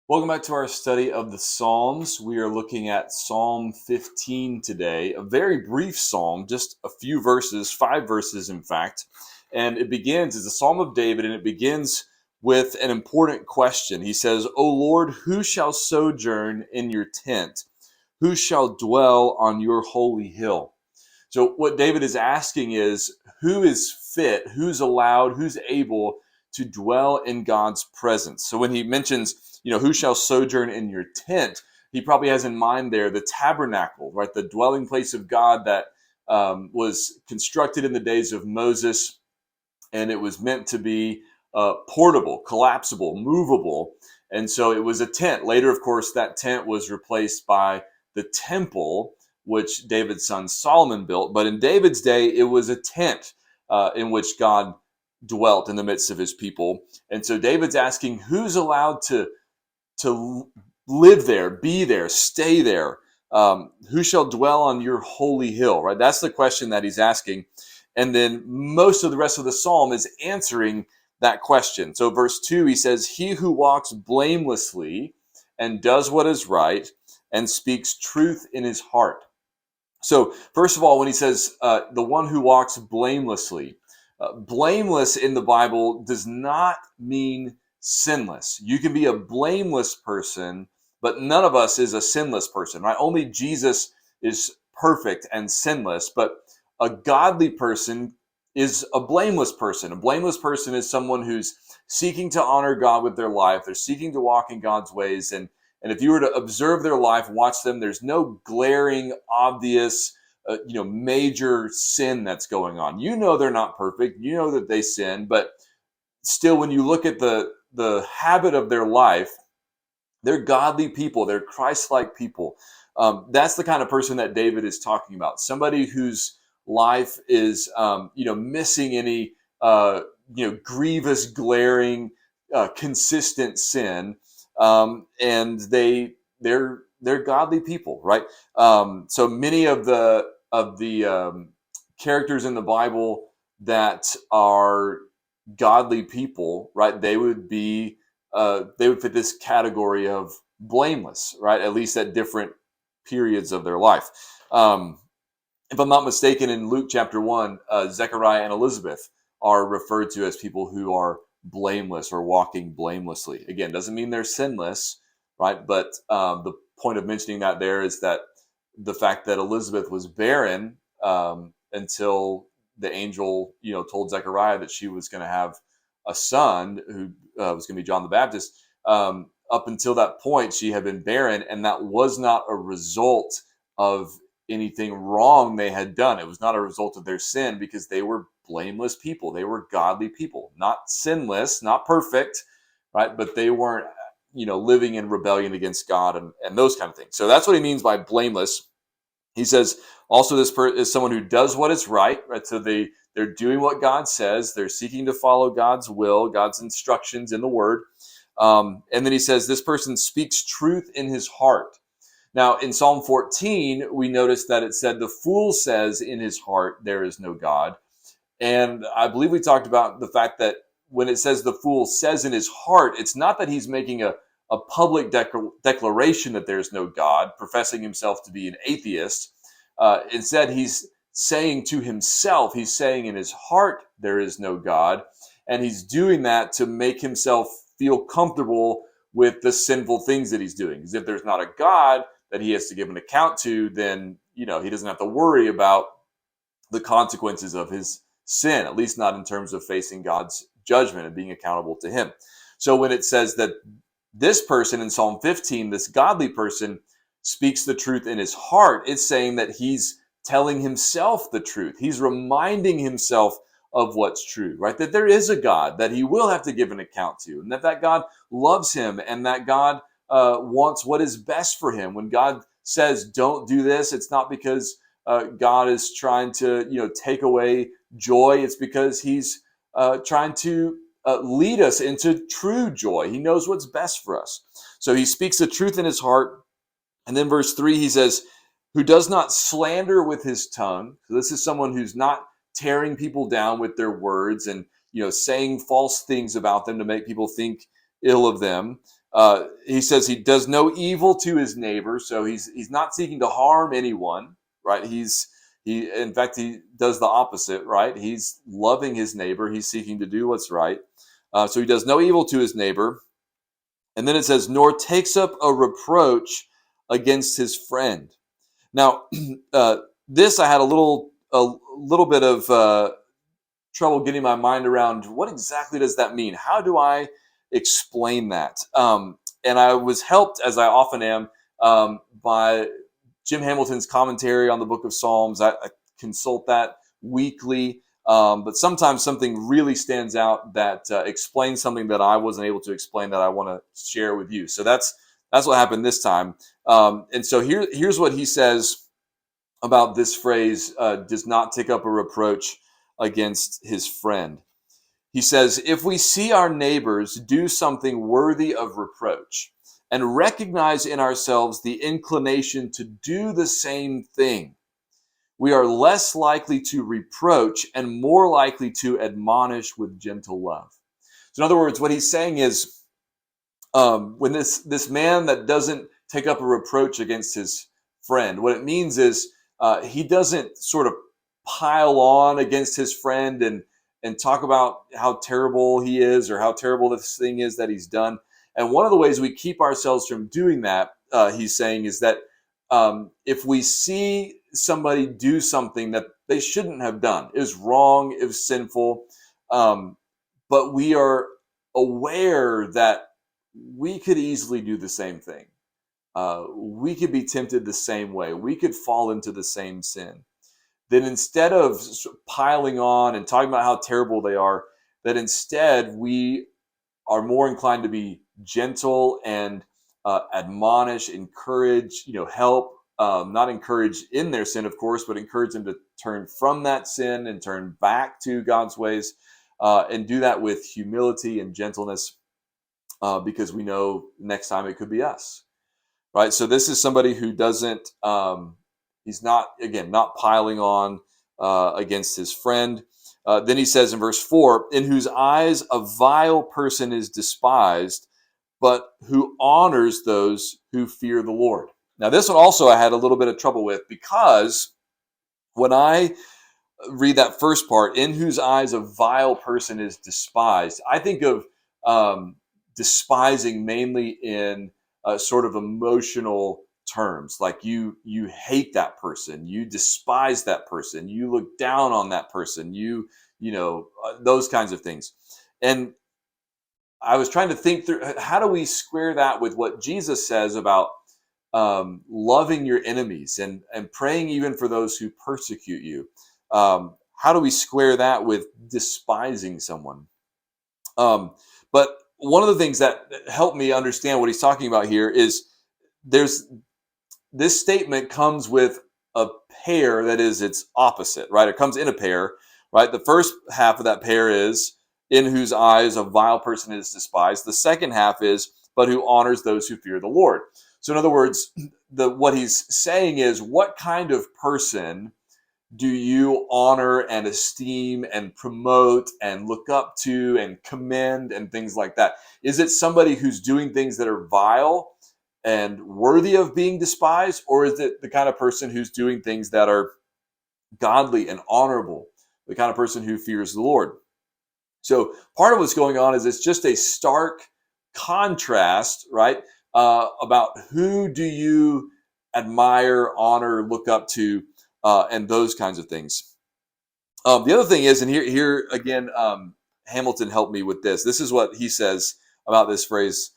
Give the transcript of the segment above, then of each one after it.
Welcome back to our study of the Psalms. We are looking at Psalm 15 today, a very brief psalm, just a few verses, 5 verses in fact. And it's a psalm of David, and it begins with an important question. He says, O Lord, who shall sojourn in your tent? Who shall dwell on your holy hill? So what David is asking is, who is fit, who's allowed, who's able to dwell in God's presence? So when he mentions, who shall sojourn in your tent, he probably has in mind there the tabernacle, right? The dwelling place of God that was constructed in the days of Moses, and it was meant to be portable, collapsible, movable. And so it was a tent. Later, of course, that tent was replaced by the temple, which David's son Solomon built. But in David's day, it was a tent in which God dwelt in the midst of his people. And so David's asking, who's allowed to live there, be there, stay there? Who shall dwell on your holy hill, right? That's the question that he's asking. And then most of the rest of the psalm is answering that question. So verse 2, he says, he who walks blamelessly and does what is right and speaks truth in his heart. So first of all, when he says the one who walks blamelessly, blameless in the Bible does not mean sinless. You can be a blameless person, but none of us is a sinless person, right? Only Jesus is perfect and sinless, but a godly person is a blameless person. A blameless person is someone who's seeking to honor God with their life. They're seeking to walk in God's ways. And if you were to observe their life, watch them, there's no glaring, obvious, major sin that's going on. They're not perfect. You know that they sin, but still, when you look at the habit of their life, they're godly people. They're Christ-like people. That's the kind of person that David is talking about. Somebody whose life is, missing any, grievous, glaring, consistent sin, and they're godly people, right? So many of the characters in the Bible that are godly people, right? They would fit this category of blameless, right? At least at different periods of their life. If I'm not mistaken, in Luke chapter 1, Zechariah and Elizabeth are referred to as people who are blameless or walking blamelessly. Again, doesn't mean they're sinless, right? But the point of mentioning that there is that the fact that Elizabeth was barren until the angel, told Zechariah that she was going to have a son who was going to be John the Baptist. Up until that point, she had been barren, and that was not a result of anything wrong they had done. It was not a result of their sin, because they were blameless people. They were godly people, not sinless, not perfect, right? But they weren't, living in rebellion against God and those kind of things. So that's what he means by blameless. He says also this is someone who does what is right? So they're doing what God says. They're seeking to follow God's will, God's instructions in the Word. And then he says this person speaks truth in his heart. Now, in Psalm 14, we notice that it said, the fool says in his heart, there is no God. And I believe we talked about the fact that when it says the fool says in his heart, it's not that he's making a public declaration that there's no God, professing himself to be an atheist. Instead, he's saying to himself, he's saying in his heart, there is no God. And he's doing that to make himself feel comfortable with the sinful things that he's doing. Because if there's not a God that he has to give an account to, then, he doesn't have to worry about the consequences of his sin, at least not in terms of facing God's judgment and being accountable to him. So when it says that this person in Psalm 15, this godly person, speaks the truth in his heart, it's saying that he's telling himself the truth. He's reminding himself of what's true, right? That there is a God that he will have to give an account to, and that God loves him, and that God wants what is best for him. When God says, don't do this, it's not because God is trying to, take away joy. It's because he's trying to lead us into true joy. He knows what's best for us. So he speaks the truth in his heart. And then verse 3, he says, who does not slander with his tongue. So this is someone who's not tearing people down with their words and, saying false things about them to make people think ill of them. He says he does no evil to his neighbor, so he's not seeking to harm anyone, right? He in fact he does the opposite, right? He's loving his neighbor. He's seeking to do what's right. So he does no evil to his neighbor. And then it says, nor takes up a reproach against his friend. Now, this I had a little bit of trouble getting my mind around. What exactly does that mean? How do I explain that? And I was helped, as I often am, by Jim Hamilton's commentary on the Book of Psalms. I consult that weekly. But sometimes something really stands out that explains something that I wasn't able to explain that I want to share with you. So that's what happened this time. And so here's what he says about this phrase, does not take up a reproach against his friend. He says, if we see our neighbors do something worthy of reproach and recognize in ourselves the inclination to do the same thing, we are less likely to reproach and more likely to admonish with gentle love. So in other words, what he's saying is, when this man that doesn't take up a reproach against his friend, what it means is he doesn't sort of pile on against his friend and talk about how terrible he is or how terrible this thing is that he's done. And one of the ways we keep ourselves from doing that, he's saying, is that if we see somebody do something that they shouldn't have done, it was wrong, it was sinful, but we are aware that we could easily do the same thing. We could be tempted the same way. We could fall into the same sin. Then instead of piling on and talking about how terrible they are, that instead we are more inclined to be gentle and admonish, encourage, help, not encourage in their sin, of course, but encourage them to turn from that sin and turn back to God's ways, and do that with humility and gentleness, because we know next time it could be us, right? So this is somebody who doesn't, he's not, again, not piling on against his friend. Then he says in verse 4, in whose eyes a vile person is despised, but who honors those who fear the Lord. Now, this one also I had a little bit of trouble with, because when I read that first part, in whose eyes a vile person is despised, I think of despising mainly in sort of emotional terms, like you hate that person, you despise that person, you look down on that person, those kinds of things. And I was trying to think through, how do we square that with what Jesus says about loving your enemies and praying even for those who persecute you? How do we square that with despising someone? But one of the things that helped me understand what he's talking about here is this statement comes with a pair that is its opposite, right? It comes in a pair, right? The first half of that pair is, in whose eyes a vile person is despised. The second half is, but who honors those who fear the Lord. So in other words, what he's saying is, what kind of person do you honor and esteem and promote and look up to and commend and things like that? Is it somebody who's doing things that are vile and worthy of being despised? Or is it the kind of person who's doing things that are godly and honorable, the kind of person who fears the Lord? So part of what's going on is it's just a stark contrast, right? About who do you admire, honor, look up to, and those kinds of things. The other thing is, and here again, Hamilton helped me with this. This is what he says about this phrase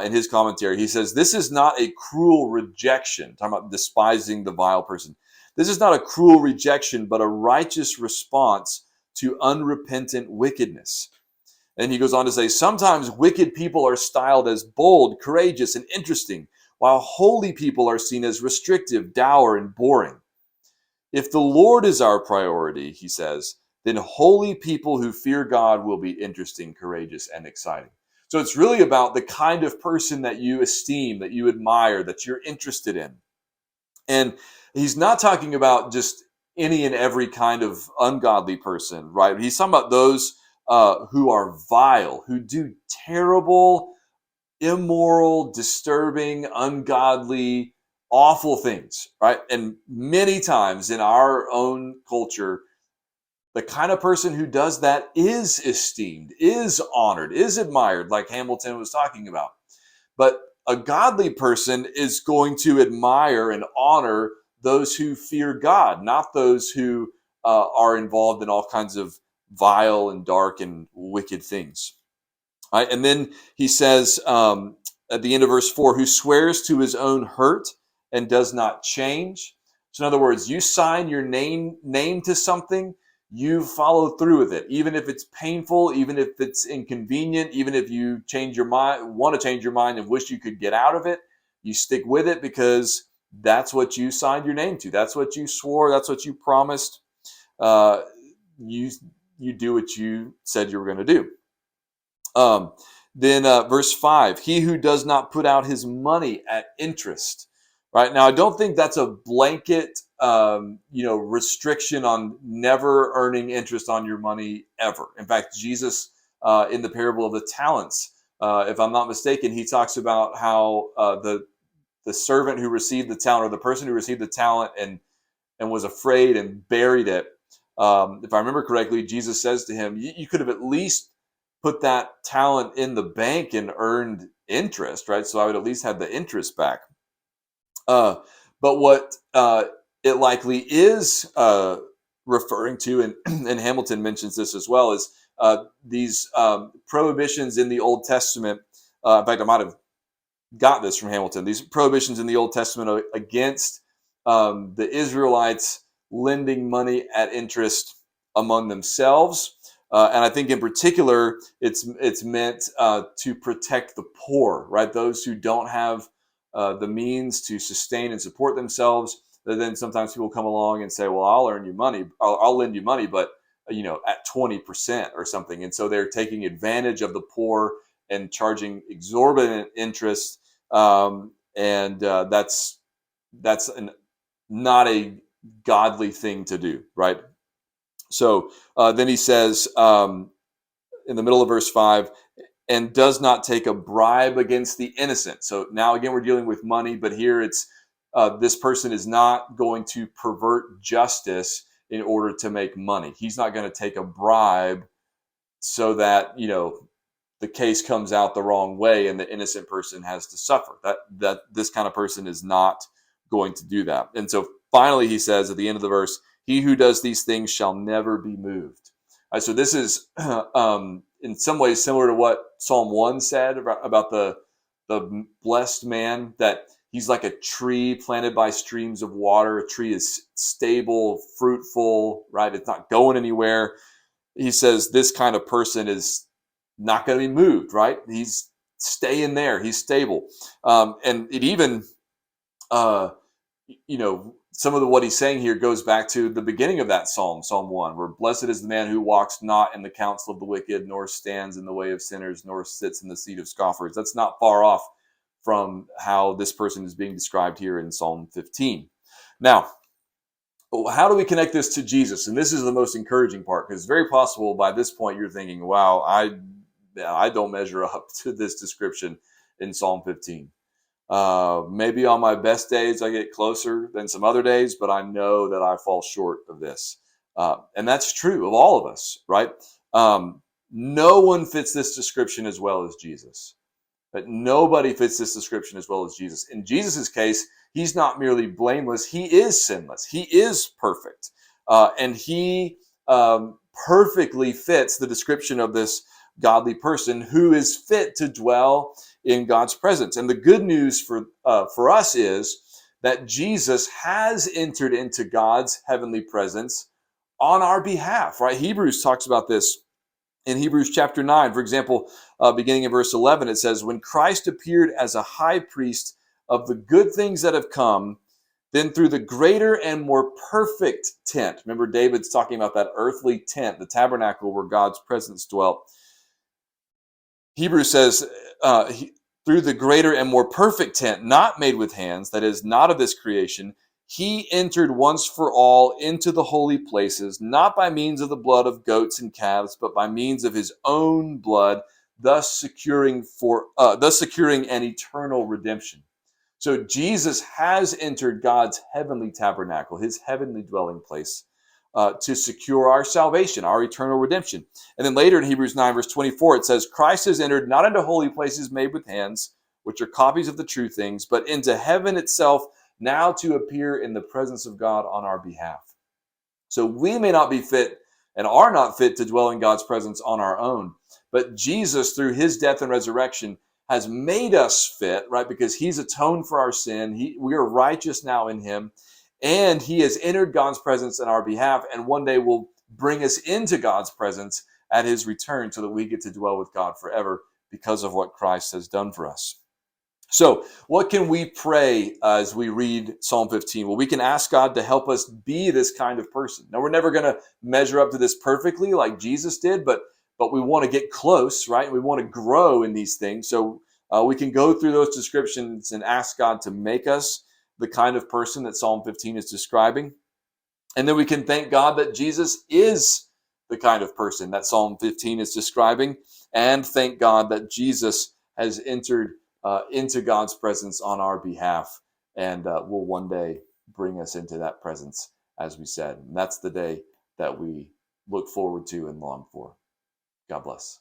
in his commentary. He says, this is not a cruel rejection, talking about despising the vile person. This is not a cruel rejection, but a righteous response to unrepentant wickedness. And he goes on to say, sometimes wicked people are styled as bold, courageous, and interesting, while holy people are seen as restrictive, dour, and boring. If the Lord is our priority, he says, then holy people who fear God will be interesting, courageous, and exciting. So it's really about the kind of person that you esteem, that you admire, that you're interested in. And he's not talking about just any and every kind of ungodly person, right? He's talking about those who are vile, who do terrible, immoral, disturbing, ungodly, awful things, right? And many times in our own culture, the kind of person who does that is esteemed, is honored, is admired, like Hamilton was talking about. But a godly person is going to admire and honor those who fear God, not those who are involved in all kinds of vile and dark and wicked things. Right? And then he says at the end of verse 4, who swears to his own hurt and does not change. So in other words, you sign your name to something, you follow through with it, even if it's painful, even if it's inconvenient, even if you change your mind, want to change your mind and wish you could get out of it, you stick with it because that's what you signed your name to. That's what you swore. That's what you promised. Uh, you do what you said you were going to do. Then verse 5, he who does not put out his money at interest. Right now, I don't think that's a blanket, restriction on never earning interest on your money ever. In fact, Jesus, in the parable of the talents, if I'm not mistaken, he talks about how the servant who received the talent, or the person who received the talent and was afraid and buried it. If I remember correctly, Jesus says to him, "You could have at least put that talent in the bank and earned interest, right? So I would at least have the interest back." But what it likely is referring to, and Hamilton mentions this as well, is these prohibitions in the Old Testament. In fact, I might have got this from Hamilton. These prohibitions in the Old Testament against the Israelites lending money at interest among themselves. And I think in particular, it's meant to protect the poor, right? Those who don't have the means to sustain and support themselves. But then sometimes people come along and say, "Well, I'll earn you money. I'll lend you money, but at 20% or something." And so they're taking advantage of the poor and charging exorbitant interest, and that's not a godly thing to do, right? So then he says in the middle of verse 5, and does not take a bribe against the innocent. So now again, we're dealing with money, but here it's this person is not going to pervert justice in order to make money. He's not going to take a bribe so that the case comes out the wrong way and the innocent person has to suffer. That this kind of person is not going to do that. And so finally, he says at the end of the verse, he who does these things shall never be moved. All right, so this is in some ways similar to what Psalm 1 said about the blessed man, that he's like a tree planted by streams of water. A tree is stable, fruitful, right? It's not going anywhere. He says this kind of person is not going to be moved, right? He's staying there. He's stable. And it even, some of what he's saying here goes back to the beginning of that Psalm 1, where blessed is the man who walks not in the counsel of the wicked, nor stands in the way of sinners, nor sits in the seat of scoffers. That's not far off from how this person is being described here in Psalm 15. Now, how do we connect this to Jesus? And this is the most encouraging part, because it's very possible by this point you're thinking, wow, I don't measure up to this description in Psalm 15. Maybe on my best days I get closer than some other days, but I know that I fall short of this. And that's true of all of us, right? No one fits this description as well as Jesus. But nobody fits this description as well as Jesus. In Jesus's case, he's not merely blameless, he is sinless. He is perfect. And he perfectly fits the description of this godly person who is fit to dwell in God's presence. And the good news for us is that Jesus has entered into God's heavenly presence on our behalf, right? Hebrews talks about this in Hebrews chapter 9. For example, beginning in verse 11, it says, when Christ appeared as a high priest of the good things that have come, then through the greater and more perfect tent. Remember, David's talking about that earthly tent, the tabernacle where God's presence dwelt. Hebrews says, through the greater and more perfect tent, not made with hands, that is, not of this creation, he entered once for all into the holy places, not by means of the blood of goats and calves, but by means of his own blood, thus securing an eternal redemption. So Jesus has entered God's heavenly tabernacle, his heavenly dwelling place, to secure our salvation, our eternal redemption. And then later in Hebrews 9, verse 24, it says, Christ has entered not into holy places made with hands, which are copies of the true things, but into heaven itself, now to appear in the presence of God on our behalf. So we may not be fit and are not fit to dwell in God's presence on our own, but Jesus, through his death and resurrection, has made us fit, right? Because he's atoned for our sin. We are righteous now in him, and he has entered God's presence on our behalf, and one day will bring us into God's presence at his return so that we get to dwell with God forever because of what Christ has done for us. So, what can we pray as we read Psalm 15? Well, we can ask God to help us be this kind of person. Now, we're never going to measure up to this perfectly like Jesus did, but we want to get close, right? We want to grow in these things. So, we can go through those descriptions and ask God to make us the kind of person that Psalm 15 is describing. And then we can thank God that Jesus is the kind of person that Psalm 15 is describing, and thank God that Jesus has entered into God's presence on our behalf, and will one day bring us into that presence, as we said. And that's the day that we look forward to and long for. God bless.